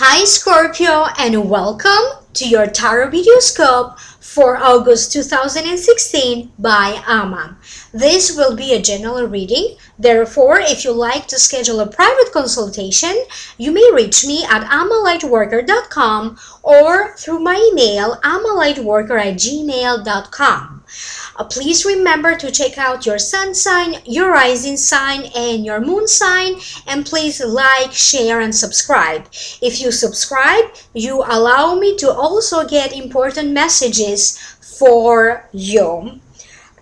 Hi Scorpio, and welcome to your TarotVideoScope for August 2016 by Amma. This will be a general reading. Therefore, if you like to schedule a private consultation, you may reach me at ammalightworker.com or through my email ammalightworker@gmail.com. Please remember to check out your sun sign, your rising sign, and your moon sign, and please like, share, and subscribe. If you subscribe, you allow me to also get important messages for you.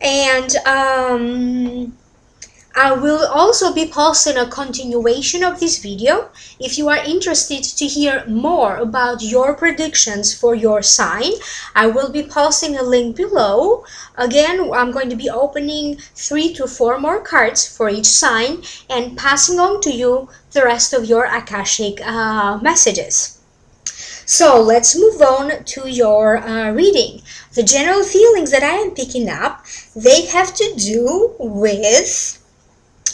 And I will also be posting a continuation of this video. If you are interested to hear more about your predictions for your sign, I will be posting a link below. Again, I'm going to be opening 3 to 4 more cards for each sign and passing on to you the rest of your Akashic messages. So let's move on to your reading. The general feelings that I am picking up, they have to do with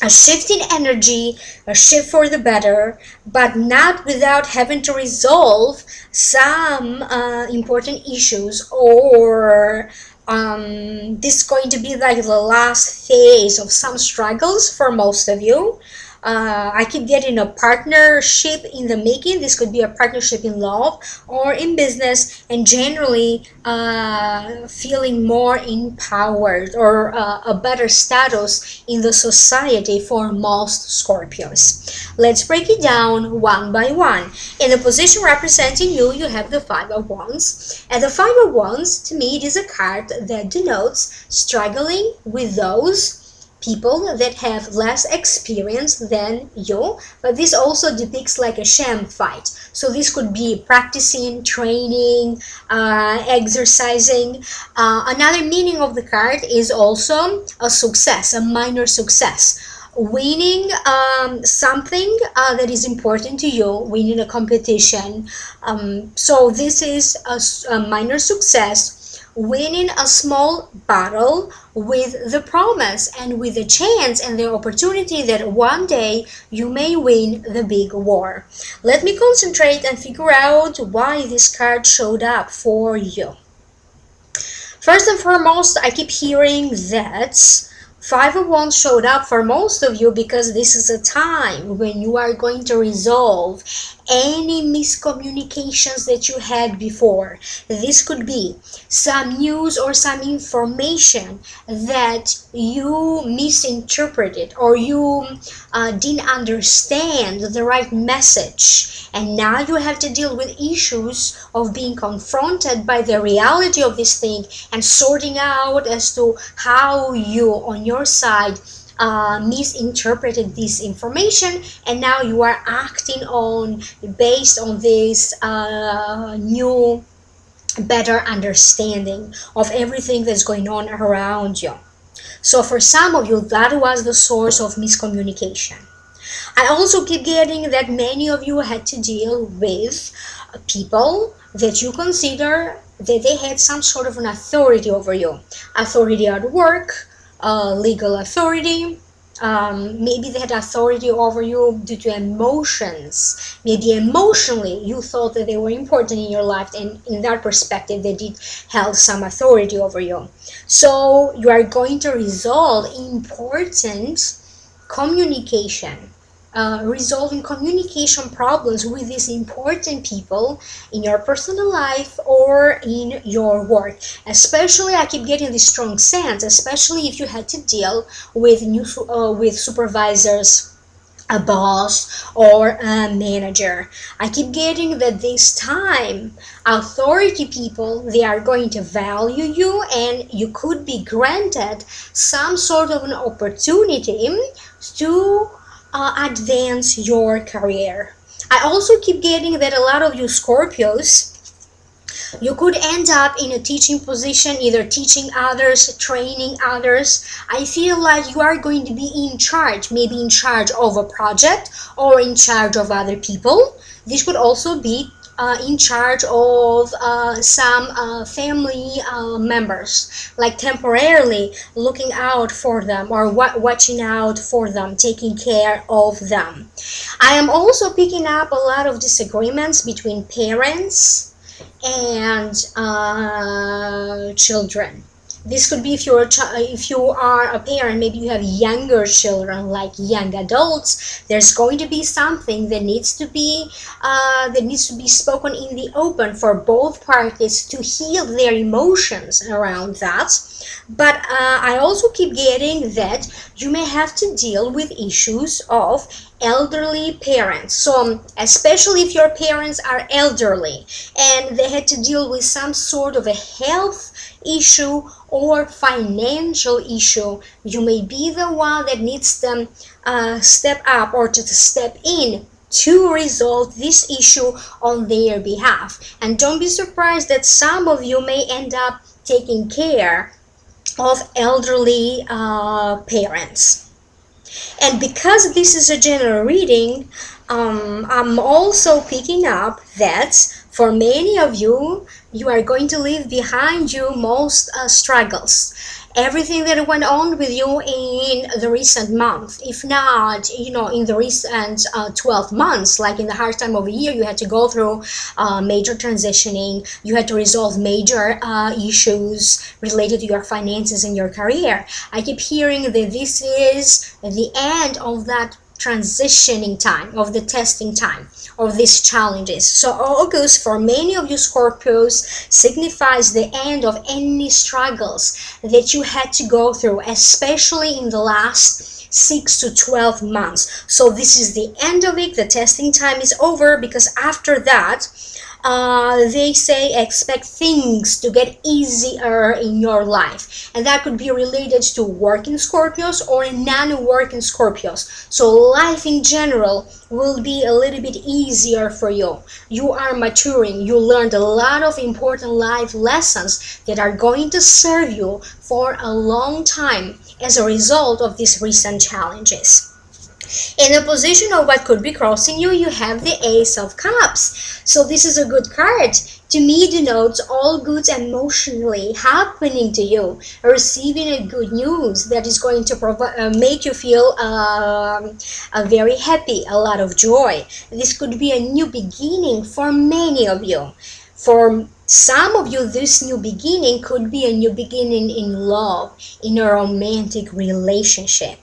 a shift in energy, a shift for the better, but not without having to resolve some important issues, or this is going to be like the last phase of some struggles for most of you. I keep getting a partnership in the making. This could be a partnership in love or in business, and generally feeling more empowered or a better status in the society for most Scorpios. Let's break it down one by one. In the position representing you, you have the Five of Wands. And the Five of Wands, to me, it is a card that denotes struggling with those people that have less experience than you, but this also depicts like a sham fight. So this could be practicing, training, exercising. Another meaning of the card is also a success, a minor success. Winning something that is important to you, winning a competition. So this is a minor success, winning a small battle with the promise and with the chance and the opportunity that one day you may win the big war. Let me concentrate and figure out why this card showed up for you. First and foremost, I keep hearing that Five of Wands showed up for most of you because this is a time when you are going to resolve any miscommunications that you had before. This could be some news or some information that you misinterpreted, or you didn't understand the right message, and now you have to deal with issues of being confronted by the reality of this thing and sorting out as to how you on your side misinterpreted this information, and now you are acting on based on this new better understanding of everything that's going on around you. So for some of you, that was the source of miscommunication. I also keep getting that many of you had to deal with people that you consider that they had some sort of an authority over you. Authority at work, legal authority. Maybe they had authority over you due to emotions. Maybe emotionally you thought that they were important in your life, and in that perspective they did held some authority over you. So you are going to resolve important communication, resolving communication problems with these important people in your personal life or in your work. Especially, I keep getting this strong sense, especially if you had to deal with with supervisors, a boss, or a manager. I keep getting that this time authority people, they are going to value you, and you could be granted some sort of an opportunity to advance your career. I also keep getting that a lot of you Scorpios, you could end up in a teaching position, either teaching others, training others. I feel like you are going to be in charge, maybe in charge of a project or in charge of other people. This could also be in charge of some family members, like temporarily looking out for them or watching out for them, taking care of them. I am also picking up a lot of disagreements between parents and children. This could be if if you are a parent, maybe you have younger children, like young adults. There's going to be something that needs to be spoken in the open for both parties to heal their emotions around that. But I also keep getting that you may have to deal with issues of elderly parents. So especially if your parents are elderly and they had to deal with some sort of a health issue or financial issue, you may be the one that needs them step up or to step in to resolve this issue on their behalf. And don't be surprised that some of you may end up taking care of elderly parents. And because this is a general reading, I'm also picking up that for many of you, you are going to leave behind you most struggles. Everything that went on with you in the recent month, if not, in the recent 12 months, like in the hard time of a year, you had to go through major transitioning, you had to resolve major issues related to your finances and your career. I keep hearing that this is the end of that transitioning time, of the testing time of these challenges. So August, for many of you Scorpios, signifies the end of any struggles that you had to go through, especially in the last 6 to 12 months. So this is the end of it. The testing time is over, because after that, they say expect things to get easier in your life, and that could be related to working Scorpios or non-working Scorpios. So life in general will be a little bit easier for you. You are maturing. You learned a lot of important life lessons that are going to serve you for a long time as a result of these recent challenges. In the position of what could be crossing you, you have the Ace of Cups. So this is a good card. To me, denotes all good emotionally happening to you, receiving a good news that is going to make you feel very happy, a lot of joy. This could be a new beginning for many of you. For some of you, this new beginning could be a new beginning in love, in a romantic relationship.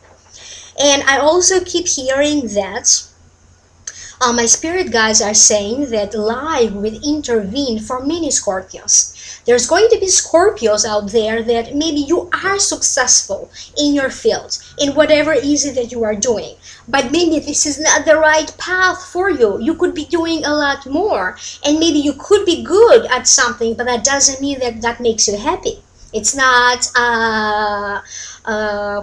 And I also keep hearing that my spirit guides are saying that life will intervene for many Scorpios. There's going to be Scorpios out there that maybe you are successful in your field, in whatever it is that you are doing. But maybe this is not the right path for you. You could be doing a lot more. And maybe you could be good at something, but that doesn't mean that that makes you happy. It's not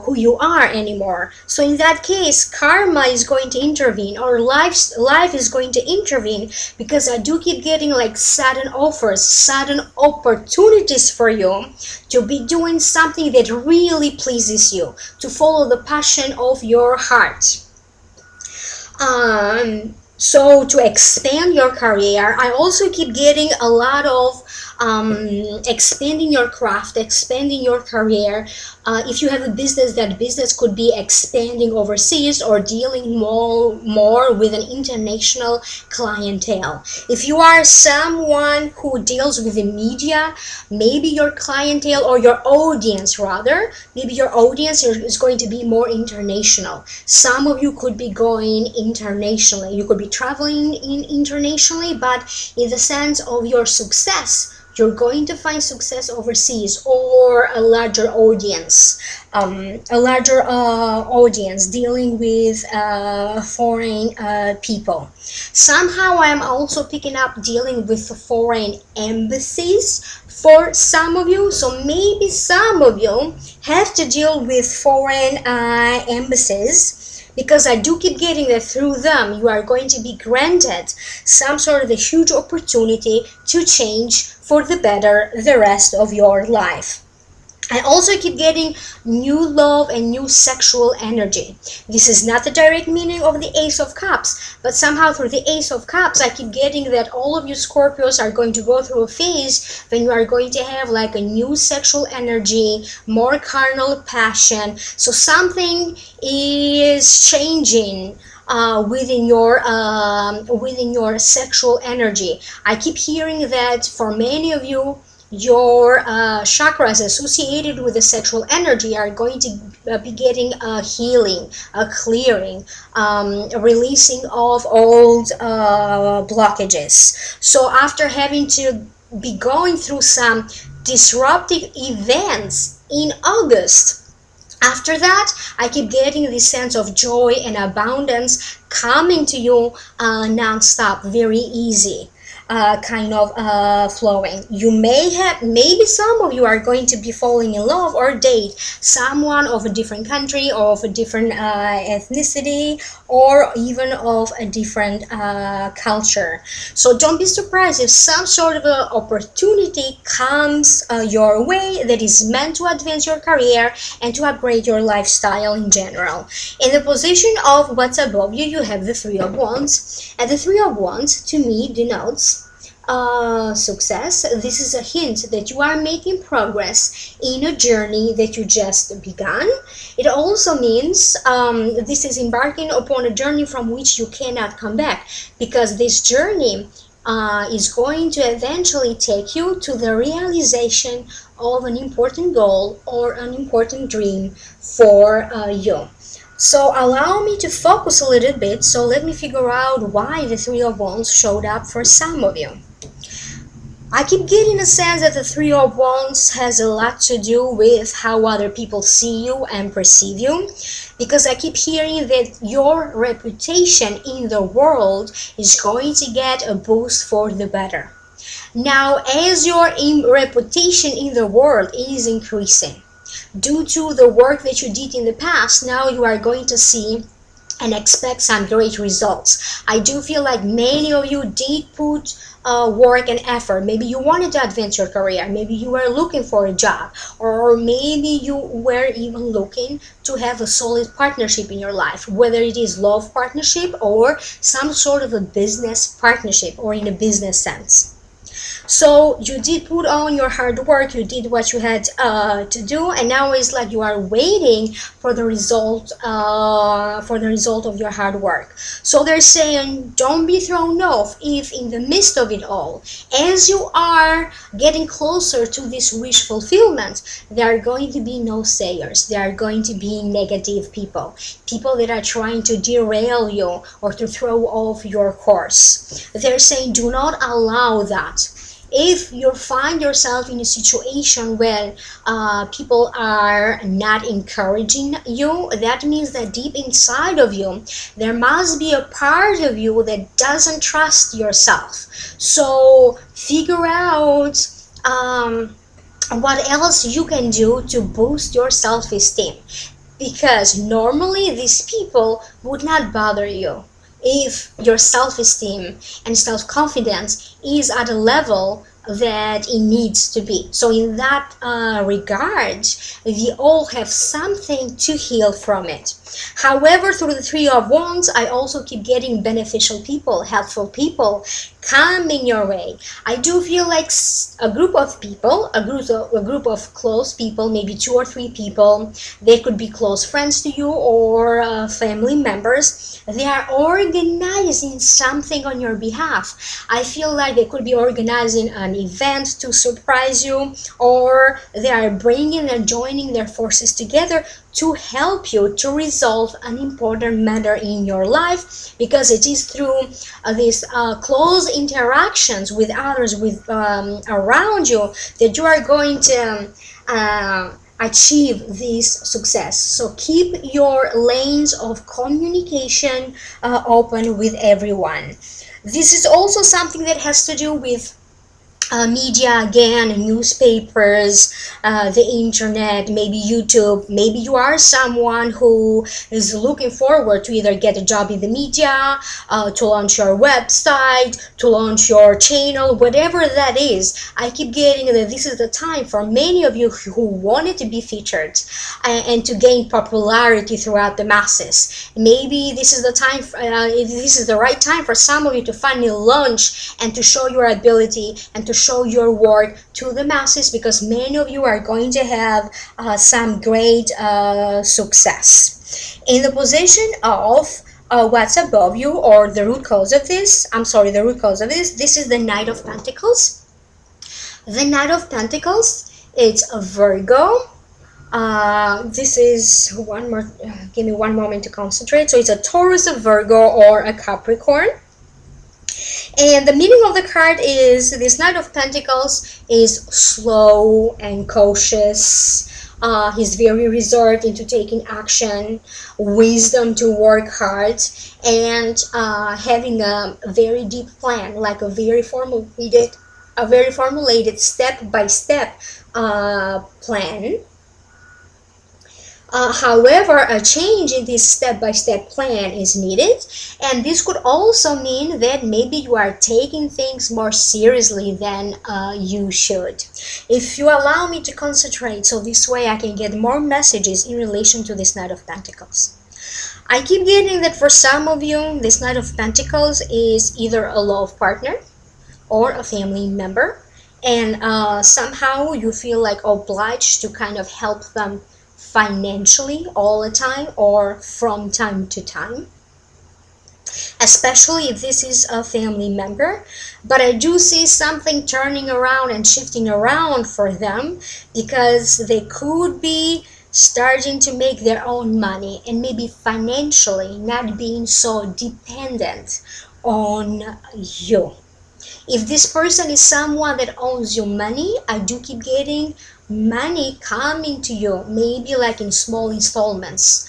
who you are anymore. So in that case, karma is going to intervene, or life is going to intervene, because I do keep getting like sudden offers, sudden opportunities for you to be doing something that really pleases you, to follow the passion of your heart. So to expand your career, I also keep getting a lot of expanding your craft, expanding your career. If you have a business, that business could be expanding overseas or dealing more with an international clientele. If you are someone who deals with the media, maybe your clientele, or your audience rather, maybe your audience is going to be more international. Some of you could be going internationally. You could be traveling internationally, but in the sense of your success, you're going to find success overseas, or a larger audience, dealing with foreign people. Somehow I'm also picking up dealing with foreign embassies for some of you. So maybe some of you have to deal with foreign embassies, because I do keep getting that through them you are going to be granted some sort of a huge opportunity to change for the better the rest of your life. I also keep getting new love and new sexual energy. This is not the direct meaning of the Ace of Cups, but somehow through the Ace of Cups, I keep getting that all of you Scorpios are going to go through a phase when you are going to have like a new sexual energy, more carnal passion. So something is changing within your sexual energy. I keep hearing that for many of you, your chakras associated with the sexual energy are going to be getting a healing, a clearing, a releasing of old blockages. So after having to be going through some disruptive events in August, after that, I keep getting this sense of joy and abundance coming to you non-stop, very easy. Flowing. You maybe some of you are going to be falling in love or date someone of a different country or of a different ethnicity or even of a different culture. So don't be surprised if some sort of a opportunity comes your way that is meant to advance your career and to upgrade your lifestyle in general. In the position of what's above you, you have the Three of Wands, and the Three of Wands to me denotes success. This is a hint that you are making progress in a journey that you just begun. It also means this is embarking upon a journey from which you cannot come back, because this journey is going to eventually take you to the realization of an important goal or an important dream for you. So allow me to focus a little bit. So let me figure out why the Three of Wands showed up for some of you. I keep getting a sense that the Three of Wands has a lot to do with how other people see you and perceive you, because I keep hearing that your reputation in the world is going to get a boost for the better. Now, as your reputation in the world is increasing, due to the work that you did in the past, now you are going to see and expect some great results. I do feel like many of you did put work and effort. Maybe you wanted to advance your career, maybe you were looking for a job, or maybe you were even looking to have a solid partnership in your life, whether it is love partnership or some sort of a business partnership or in a business sense. So you did put on your hard work, you did what you had to do, and now it's like you are waiting for the result of your hard work. So they're saying don't be thrown off if in the midst of it all, as you are getting closer to this wish fulfillment, there are going to be no sayers. There are going to be negative people that are trying to derail you or to throw off your course. They're saying do not allow that. If you find yourself in a situation where people are not encouraging you, that means that deep inside of you, there must be a part of you that doesn't trust yourself. So figure out what else you can do to boost your self-esteem, because normally these people would not bother you if your self-esteem and self-confidence is at a level that it needs to be. So in that regard, we all have something to heal from it. However, through the Three of Wands, I also keep getting beneficial people, helpful people coming your way. I do feel like a group of people, a group of close people, maybe 2 or 3 people, they could be close friends to you or family members. They are organizing something on your behalf. I feel like they could be organizing an event to surprise you, or they are bringing and joining their forces together to help you to resolve an important matter in your life, because it is through these close interactions with others around you that you are going to achieve this success. So keep your lanes of communication open with everyone. This is also something that has to do with media, again, newspapers, the internet, maybe YouTube. Maybe you are someone who is looking forward to either get a job in the media, to launch your website, to launch your channel, whatever that is. I keep getting that this is the time for many of you who wanted to be featured and to gain popularity throughout the masses. Maybe this is the time, this is the right time for some of you to finally launch and to show your ability and to show your work to the masses, because many of you are going to have some great success. In the position of what's above you, or the root cause of this, this is the Knight of Pentacles. The Knight of Pentacles, it's a Virgo. This is one more, give me one moment to concentrate. So it's a Taurus, a Virgo, or a Capricorn. And the meaning of the card is this Knight of Pentacles is slow and cautious. He's very reserved into taking action, wisdom to work hard, and having a very deep plan, like a very formulated step-by-step plan. However, a change in this step-by-step plan is needed, and this could also mean that maybe you are taking things more seriously than you should. If you allow me to concentrate, so this way I can get more messages in relation to this Knight of Pentacles. I keep getting that for some of you, this Knight of Pentacles is either a love partner or a family member, and somehow you feel like obliged to kind of help them financially all the time or from time to time, especially if this is a family member. But I do see something turning around and shifting around for them, because they could be starting to make their own money and maybe financially not being so dependent on you. If this person is someone that owes you money, I do keep getting money coming to you, maybe like in small installments.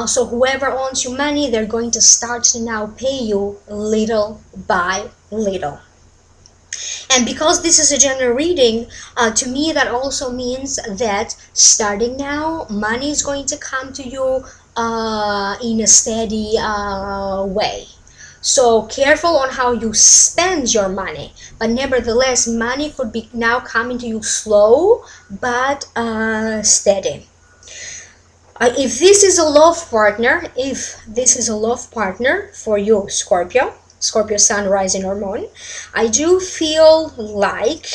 So whoever owns you money, they're going to start to now pay you little by little. And because this is a general reading, to me that also means that starting now, money is going to come to you in a steady way. So careful on how you spend your money, but nevertheless, money could be now coming to you slow but steady. If this is a love partner, for you, Scorpio Sun, Rising, or Moon, I do feel like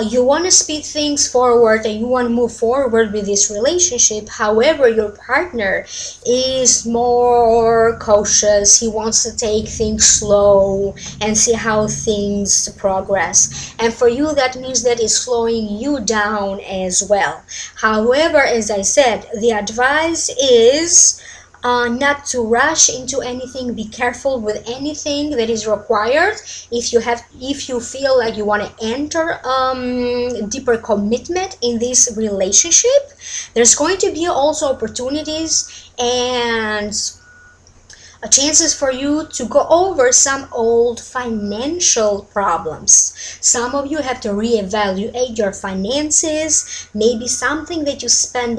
you want to speed things forward and you want to move forward with this relationship. However, your partner is more cautious. He wants to take things slow and see how things progress. And for you, that means that it's slowing you down as well. However, as I said, the advice is not to rush into anything. Be careful with anything that is required. If you feel like you want to enter deeper commitment in this relationship, there's going to be also opportunities and chances for you to go over some old financial problems. Some of you have to reevaluate your finances, maybe something that you spent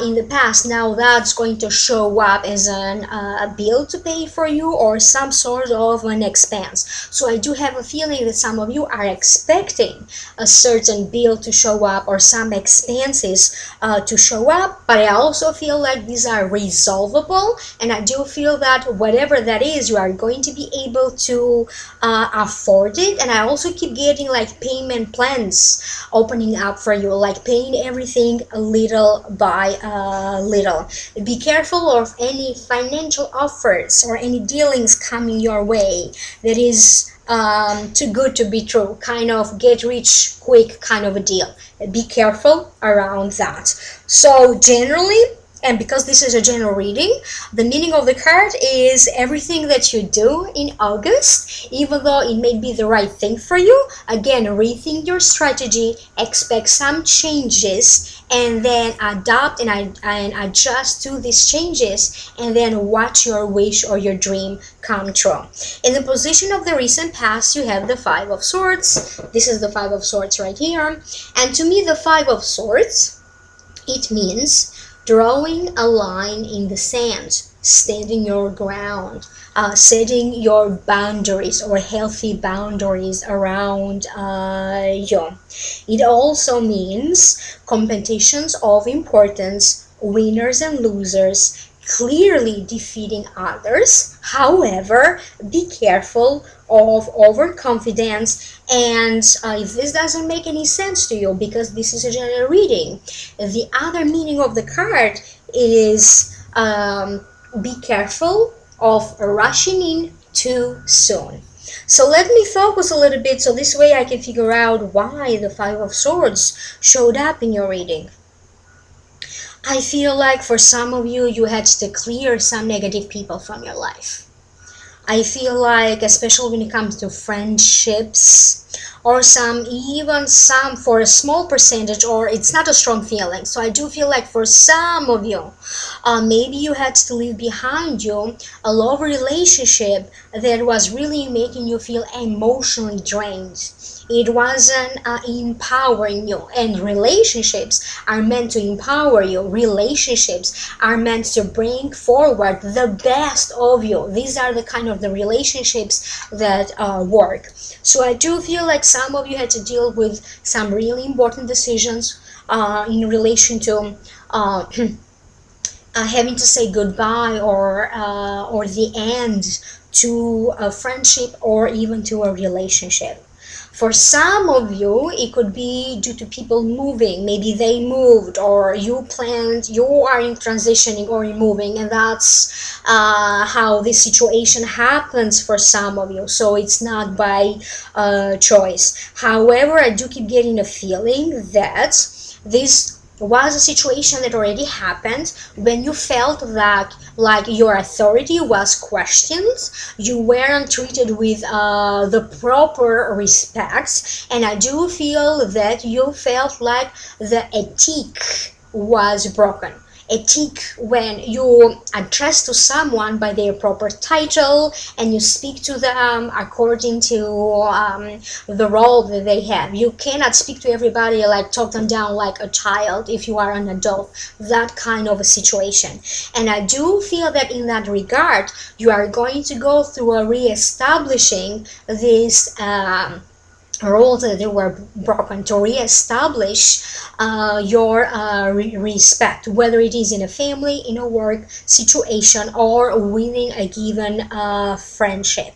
in the past, now that's going to show up as a bill to pay for you, or some sort of an expense. So I do have a feeling that some of you are expecting a certain bill to show up or some expenses to show up, but I also feel like these are resolvable, and I do feel that whatever that is, you are going to be able to afford it. And I also keep getting like payment plans opening up for you, like paying everything little by little. Be careful of any financial offers or any dealings coming your way that is too good to be true, kind of get rich quick kind of a deal. Be careful around that. So generally, and because this is a general reading, the meaning of the card is everything that you do in August, even though it may be the right thing for you, again, rethink your strategy, expect some changes, and then adapt and adjust to these changes, and then watch your wish or your dream come true. In the position of the recent past, you have the Five of Swords. This is the Five of Swords right here. And to me, the Five of Swords, it means drawing a line in the sand, standing your ground, setting your boundaries or healthy boundaries around you. It also means competitions of importance, winners and losers, clearly defeating others. However, be careful of overconfidence, and if this doesn't make any sense to you, because this is a general reading, the other meaning of the card is be careful of rushing in too soon. So let me focus a little bit, so this way I can figure out why the Five of Swords showed up in your reading. I feel like for some of you, you had to clear some negative people from your life. I feel like, especially when it comes to friendships, or even some for a small percentage, or it's not a strong feeling. So I do feel like for some of you, maybe you had to leave behind you a love relationship that was really making you feel emotionally drained. It wasn't empowering you, and relationships are meant to empower you. Relationships are meant to bring forward the best of you. These are the kind of the relationships that work. So I do feel like some of you had to deal with some really important decisions in relation to having to say goodbye or the end to a friendship or even to a relationship. For some of you, it could be due to people moving. Maybe they moved, or you are in transitioning or moving, and that's how this situation happens for some of you. So it's not by choice. However, I do keep getting a feeling that this was a situation that already happened when you felt that like your authority was questioned, you weren't treated with the proper respect, and I do feel that you felt like the ethic was broken. Ethic, when you address to someone by their proper title and you speak to them according to the role that they have. You cannot speak to everybody, like talk them down like a child if you are an adult. That kind of a situation. And I do feel that in that regard, you are going to go through a re-establishing this roles that they were broken, to re-establish your respect, whether it is in a family, in a work situation, or within a given friendship.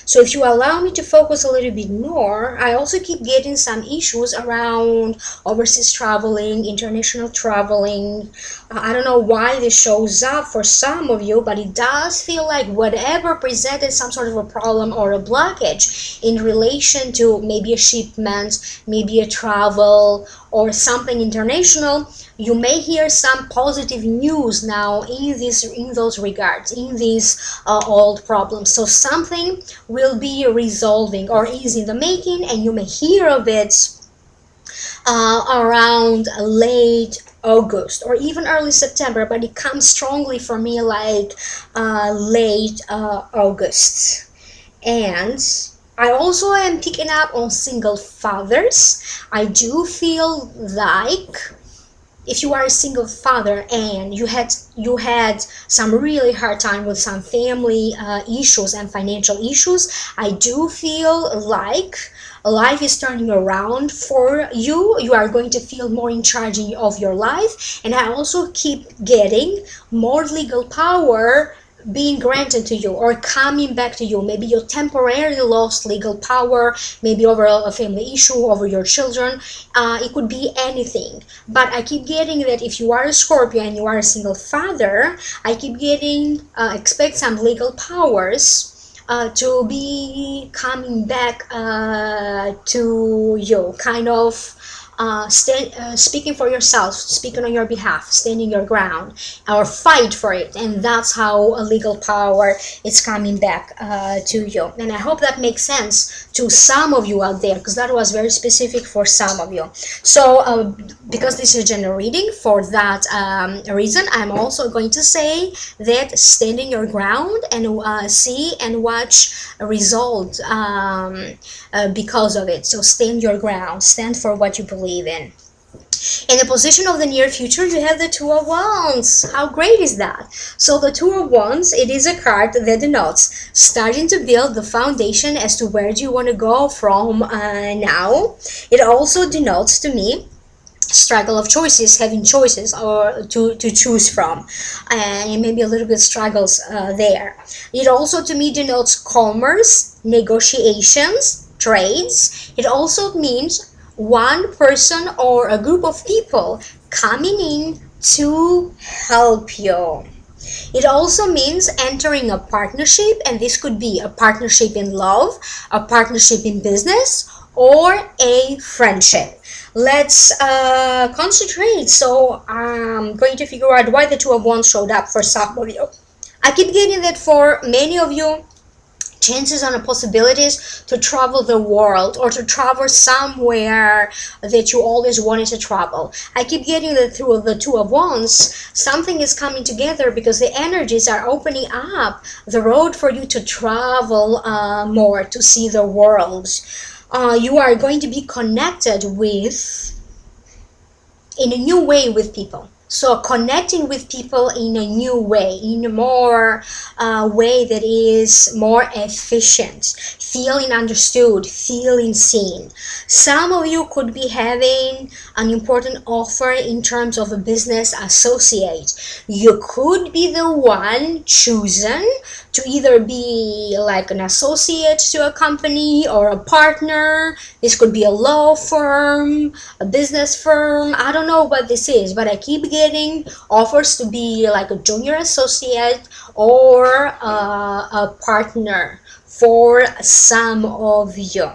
So if you allow me to focus a little bit more, I also keep getting some issues around overseas traveling, international traveling. I don't know why this shows up for some of you, but it does feel like whatever presented some sort of a problem or a blockage in relation to maybe a shipment, maybe a travel, or something international, you may hear some positive news now in those regards, in these old problems. So something will be resolving or is in the making, and you may hear of it around late August or even early September, but it comes strongly for me like late August. And I also am picking up on single fathers. I do feel like if you are a single father and you had some really hard time with some family issues and financial issues, I do feel like life is turning around for you. You are going to feel more in charge of your life. And I also keep getting more legal power being granted to you or coming back to you. Maybe you temporarily lost legal power, maybe over a family issue, over your children. It could be anything. But I keep getting that if you are a Scorpio and you are a single father, I keep getting, expect some legal powers to be coming back to you, kind of speaking for yourself, speaking on your behalf, standing your ground, or fight for it. And that's how a legal power is coming back to you. And I hope that makes sense to some of you out there, because that was very specific for some of you. So because this is a general reading, for that reason, I'm also going to say that standing your ground and see and watch a result because of it. So stand your ground, stand for what you believe in. In the position of the near future, you have the Two of Wands. How great is that? So the Two of Wands, it is a card that denotes starting to build the foundation as to where do you want to go from now. It also denotes to me struggle of choices, having choices or to choose from, and maybe a little bit struggles there. It also to me denotes commerce, negotiations, trades. It also means one person or a group of people coming in to help you. It also means entering a partnership, and this could be a partnership in love, a partnership in business, or a friendship. Let's concentrate. So I'm going to figure out why the Two of Wands showed up for some of you. I keep getting that for many of you, chances and possibilities to travel the world or to travel somewhere that you always wanted to travel. I keep getting that through the Two of Wands, something is coming together because the energies are opening up the road for you to travel more, to see the world. You are going to be connected with, in a new way, with people. So connecting with people in a new way, in a more way that is more efficient, feeling understood, feeling seen. Some of you could be having an important offer in terms of a business associate. You could be the one chosen to either be like an associate to a company or a partner. This could be a law firm, a business firm. I don't know what this is, but I keep getting offers to be like a junior associate or a partner for some of you.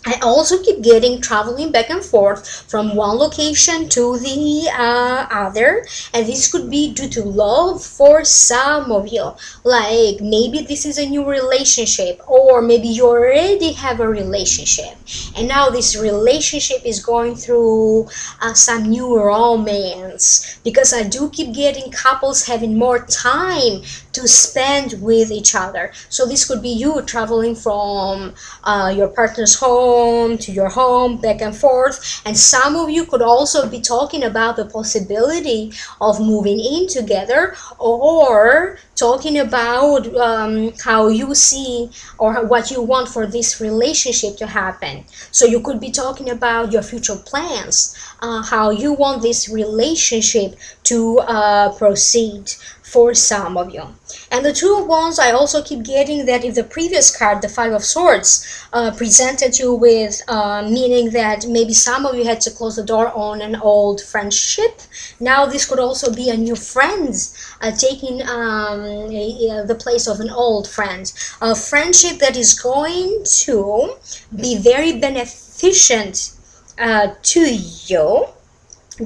I also keep getting traveling back and forth from one location to the other, and this could be due to love for some of you. Like maybe this is a new relationship, or maybe you already have a relationship and now this relationship is going through some new romance, because I do keep getting couples having more time to spend with each other. So this could be you traveling from your partner's home to your home, back and forth. And some of you could also be talking about the possibility of moving in together, or talking about how you see or what you want for this relationship to happen. So you could be talking about your future plans, how you want this relationship to proceed for some of you. And the Two of Wands, I also keep getting that if the previous card, the Five of Swords, presented you with meaning that maybe some of you had to close the door on an old friendship, now this could also be a new friend taking the place of an old friend. A friendship that is going to be very beneficent to you,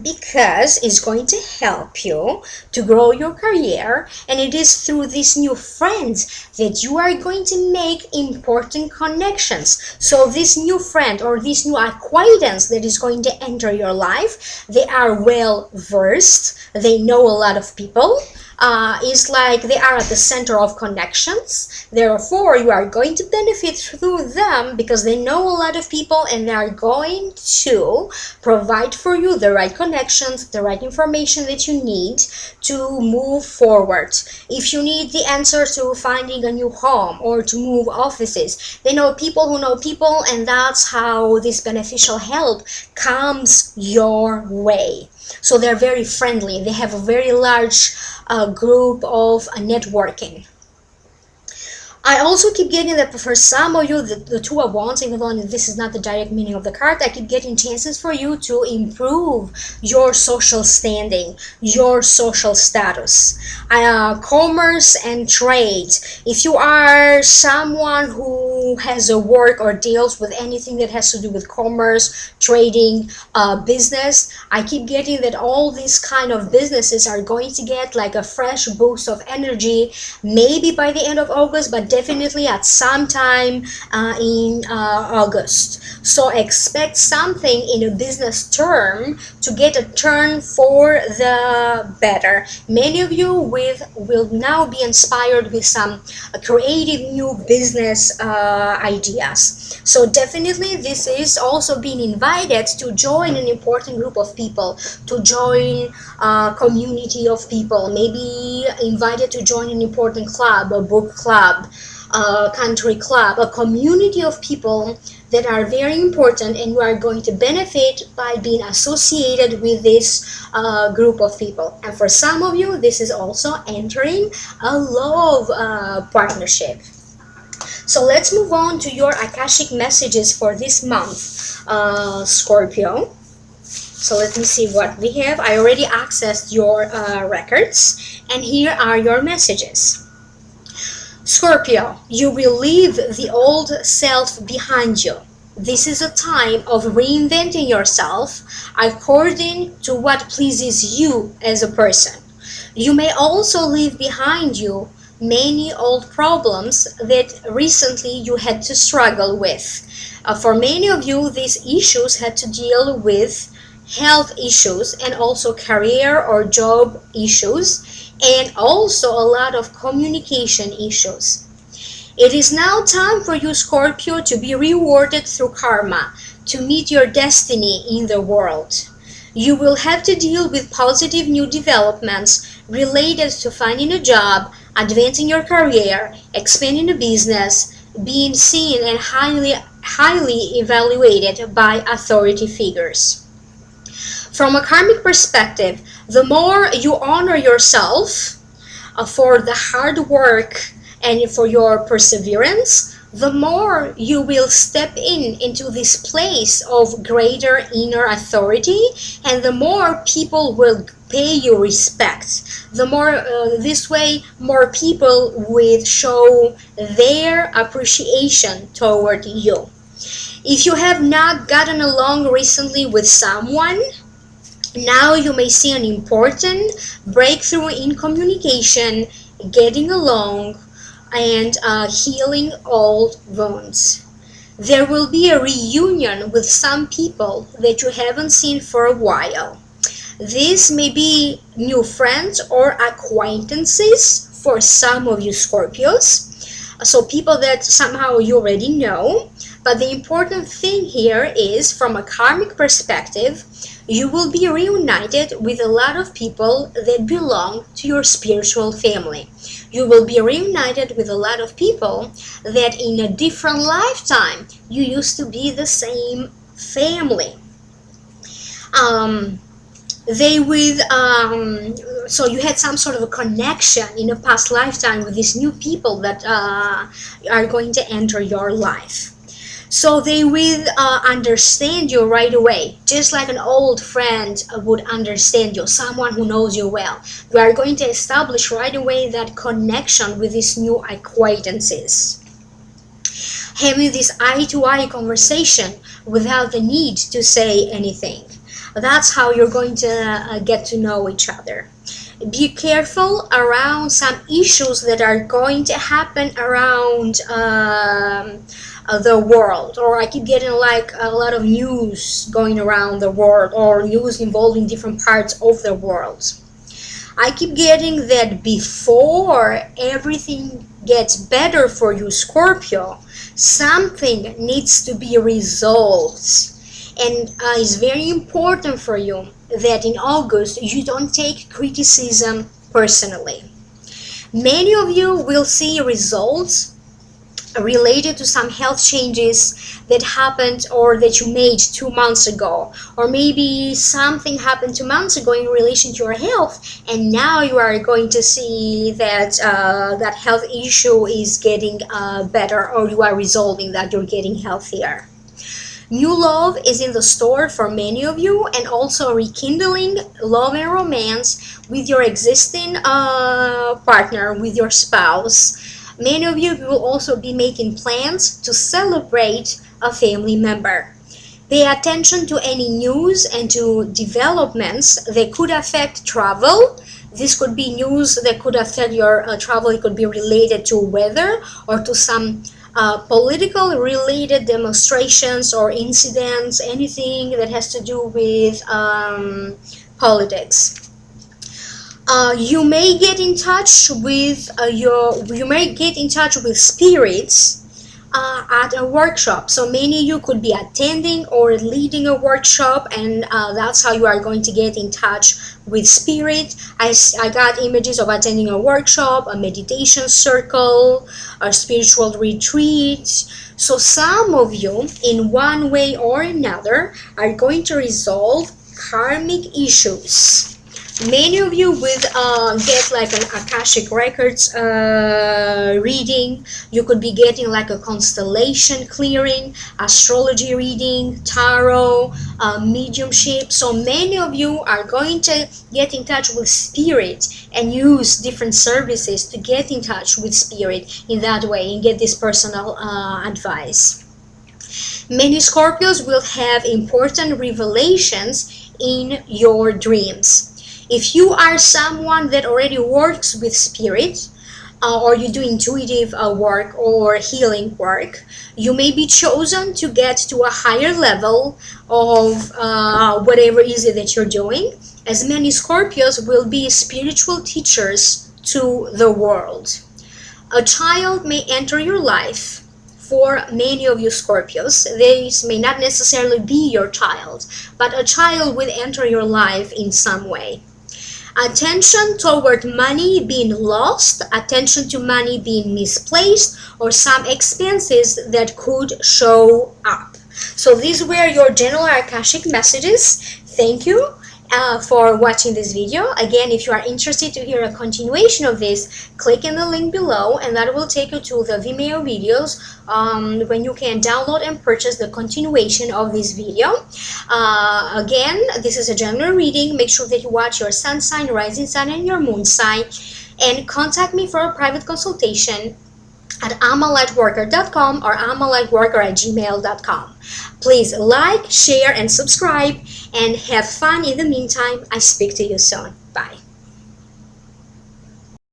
because it's going to help you to grow your career, and it is through these new friends that you are going to make important connections. So this new friend or this new acquaintance that is going to enter your life, they are well versed, they know a lot of people. It's like they are at the center of connections. Therefore, you are going to benefit through them because they know a lot of people, and they are going to provide for you the right connections, the right information that you need to move forward. If you need the answer to finding a new home or to move offices, they know people who know people, and that's how this beneficial help comes your way. So they're very friendly. They have a very large group of networking. I also keep getting that for some of you, the Two of Wands, even though this is not the direct meaning of the card, I keep getting chances for you to improve your social standing, your social status. Commerce and trade. If you are someone who has a work or deals with anything that has to do with commerce, trading, business, I keep getting that all these kind of businesses are going to get like a fresh boost of energy, maybe by the end of August, but definitely at some time in August. So expect something in a business term to get a turn for the better. Many of you will now be inspired with some creative new business ideas. So definitely this is also being invited to join an important group of people, to join a community of people, maybe invited to join an important club, a book club, a country club, a community of people that are very important, and you are going to benefit by being associated with this group of people. And for some of you, this is also entering a love partnership. So let's move on to your Akashic messages for this month, Scorpio. So let me see what we have. I already accessed your records, and here are your messages. Scorpio, you will leave the old self behind you. This is a time of reinventing yourself according to what pleases you as a person. You may also leave behind you many old problems that recently you had to struggle with. For many of you, these issues had to deal with health issues and also career or job issues, and also a lot of communication issues. It is now time for you, Scorpio, to be rewarded through karma, to meet your destiny in the world. You will have to deal with positive new developments related to finding a job, advancing your career, expanding a business, being seen and highly evaluated by authority figures. From a karmic perspective, the more you honor yourself for the hard work and for your perseverance, the more you will step into this place of greater inner authority, and the more people will pay you respect. The more this way, more people will show their appreciation toward you. If you have not gotten along recently with someone, now you may see an important breakthrough in communication, getting along, and healing old wounds. There will be a reunion with some people that you haven't seen for a while. This may be new friends or acquaintances for some of you Scorpios. So people that somehow you already know. But the important thing here is, from a karmic perspective, you will be reunited with a lot of people that belong to your spiritual family. You will be reunited with a lot of people that in a different lifetime you used to be the same family. So you had some sort of a connection in a past lifetime with these new people that are going to enter your life. So they will understand you right away, just like an old friend would understand you, someone who knows you well. You are going to establish right away that connection with these new acquaintances, having this eye-to-eye conversation without the need to say anything. That's how you're going to get to know each other. Be careful around some issues that are going to happen around the world, or I keep getting like a lot of news going around the world, or news involving different parts of the world. I keep getting that before everything gets better for you, Scorpio, something needs to be resolved. And it's very important for you that in August you don't take criticism personally. Many of you will see results related to some health changes that happened or that you made 2 months ago, or maybe something happened 2 months ago in relation to your health, and now you are going to see that that health issue is getting better, or you are resolving that, you're getting healthier. New love is in the store for many of you, and also rekindling love and romance with your existing partner, with your spouse. Many of you will also be making plans to celebrate a family member. Pay attention to any news and to developments that could affect travel. This could be news that could affect your travel. It could be related to weather or to some political related demonstrations or incidents, anything that has to do with politics. You may get in touch with spirits at a workshop. So many of you could be attending or leading a workshop, and that's how you are going to get in touch with spirit. I got images of attending a workshop, a meditation circle, a spiritual retreat. So some of you, in one way or another, are going to resolve karmic issues. Many of you would get like an Akashic Records reading. You could be getting like a constellation clearing, astrology reading, tarot, mediumship. So many of you are going to get in touch with spirit and use different services to get in touch with spirit in that way and get this personal advice. Many Scorpios will have important revelations in your dreams. If you are someone that already works with spirit, or you do intuitive work or healing work, you may be chosen to get to a higher level of whatever is it that you're doing, as many Scorpios will be spiritual teachers to the world. A child may enter your life. For many of you Scorpios, this may not necessarily be your child, but a child will enter your life in some way. Attention toward money being lost, attention to money being misplaced, or some expenses that could show up. So these were your general Akashic messages. Thank you for watching this video. Again, if you are interested to hear a continuation of this, click in the link below, and that will take you to the Vimeo videos when you can download and purchase the continuation of this video. Again, this is a general reading. Make sure that you watch your sun sign, rising sign, and your moon sign, and contact me for a private consultation at amalightworker.com or amalightworker@gmail.com. Please like, share, and subscribe, and have fun in the meantime. I speak to you soon. Bye.